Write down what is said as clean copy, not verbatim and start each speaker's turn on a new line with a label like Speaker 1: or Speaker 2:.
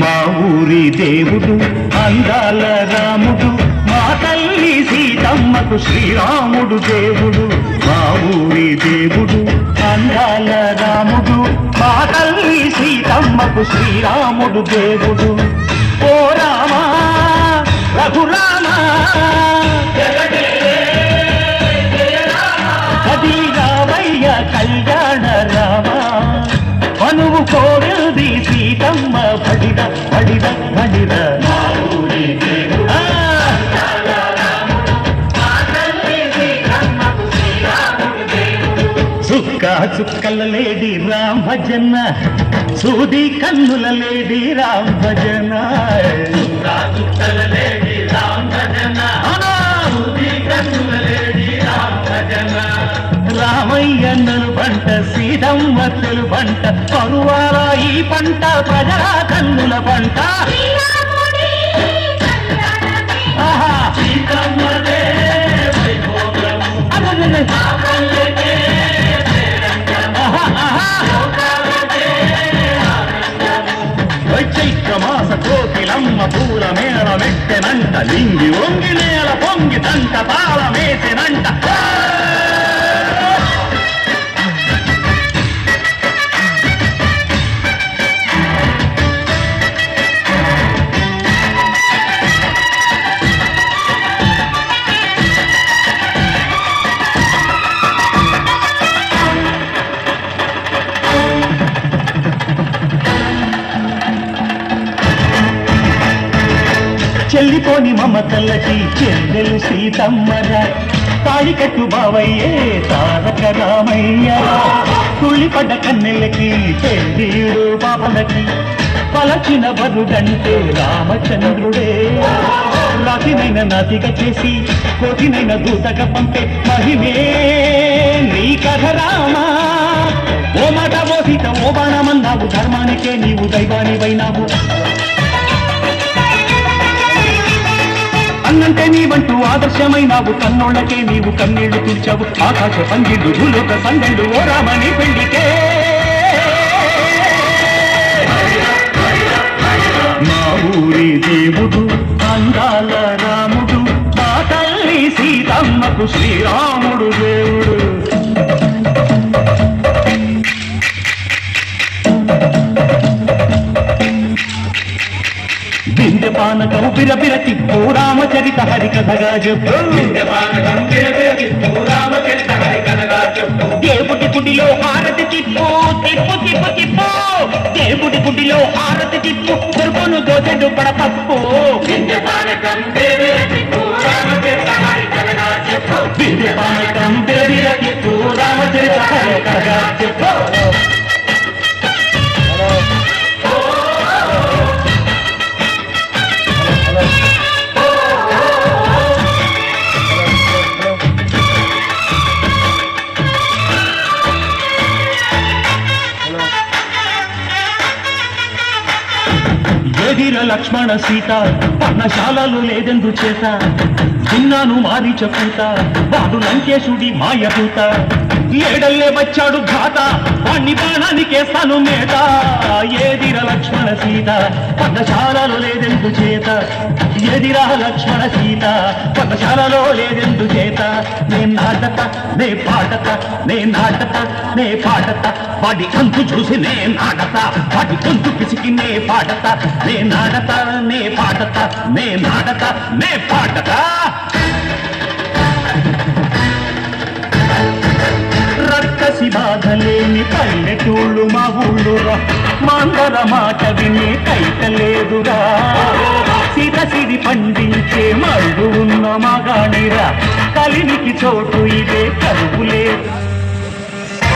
Speaker 1: మా ఊరి దేవుడు అందాల రాముడు, మా తల్లి సీతమ్మకు శ్రీరాముడు దేవుడు. మా ఊరి దేవుడు అందాల రాముడు, మా తల్లి సీతమ్మకు శ్రీరాముడు దేవుడు. ఓ రామా రఘురామా అది రామయ్య కళ్యాణ రామా, మనువు కోరది సీతమ్మ బడిద బడిద బడిద. చుక్క చుక్కల లేడి రామ భజన, సూది కన్నుల లేడి రామ భజన. చుక్కల లేడి రామ భజన, సూది కన్నుల లేడి రామ భజన. రామయ్య పంట సీతమ్మ పంట, పరువాల ఈ పంట ప్రజల కన్నుల పంట. చైత్రమాస కోకిలమ్మ పూల మేళ వెట్టెనంట, లింగి వంగి నేల పొంగి తంట తాళమేసెనంట. చెల్లిపోని మమతలకి చెల్లెలు సీతమ్మరా, తాళి కట్టు బావయ్యే తారక రామయ్య. తుళ్ళిపడ్డ కన్నెలకి చెల్లిడు పాపలకి, పలచిన వరుడంటే రామచంద్రుడే. రాతినైన నాతిగా చేసి కోటినైన దూతగా పంపే మహిమే నీ కథ రామా. ఓ మాట ఓ సీత ఓ బాణమన్నావు, ధర్మానికే నీవు దైవానివైనావు. అన్నంటే నీవంటూ ఆదర్శమైనావు, కన్నోళ్ళకే నీవు కన్నీళ్లు తుడిచావు. ఆకాశ పందిళ్ళు భూలోక సందళ్ళు ఓ రామని పెళ్లికే. మా ఊరి దేవుడు అందాల రాముడు, మా తల్లి సీతమ్మకు శ్రీరాముడు దేవుడు. వింధ్యపానకం బిరబిర తిప్పు రామచరిత హరికథగా చెప్పు. దేవుడి గుడిలో హారతి తిప్పు తిప్పు తిప్పు తిప్పు, దేవుడి గుడిలో హారతి తిప్పు, దుర్గను దోచెడు పడపప్పు. వింధ్యపానకం బిరబిర తిప్పు రామచరిత హరికథగా చెప్పు. ఎదిర లక్ష్మణ సీత పర్ణశాలలు లేదెందు చేత, విన్నాను మారి చెప్పుత వాడు లంకేశుడి మాయభూత. ఏడల్లే వచ్చాడు ఘాత, వాణ్ణి బాణానికేస్తాను మేత. ఏదిర లక్ష్మణ సీత పర్ణశాలలో లేదెందు చేత, ఎదిరా లక్ష్మణ సీత పర్ణశాలలో లేదెందు చేత. నే నాటత నే పాటత నే నాటత నే పాటత, వాడి అంతు చూసి నే నాటత, వాడి గొంతు పిసికి నే పాటత. నే నాటత నే పాటత నే నాటత నే పాటత. రక్కసి బాధ లేని పల్లెటూళ్ళు మా ఊళ్ళురా మందర మాట వినే కైతలేదురా సిరసిరి పండించే మరుడు ఉన్న మగాణిరా కలినికి చోటు ఇదే కరువు లేదు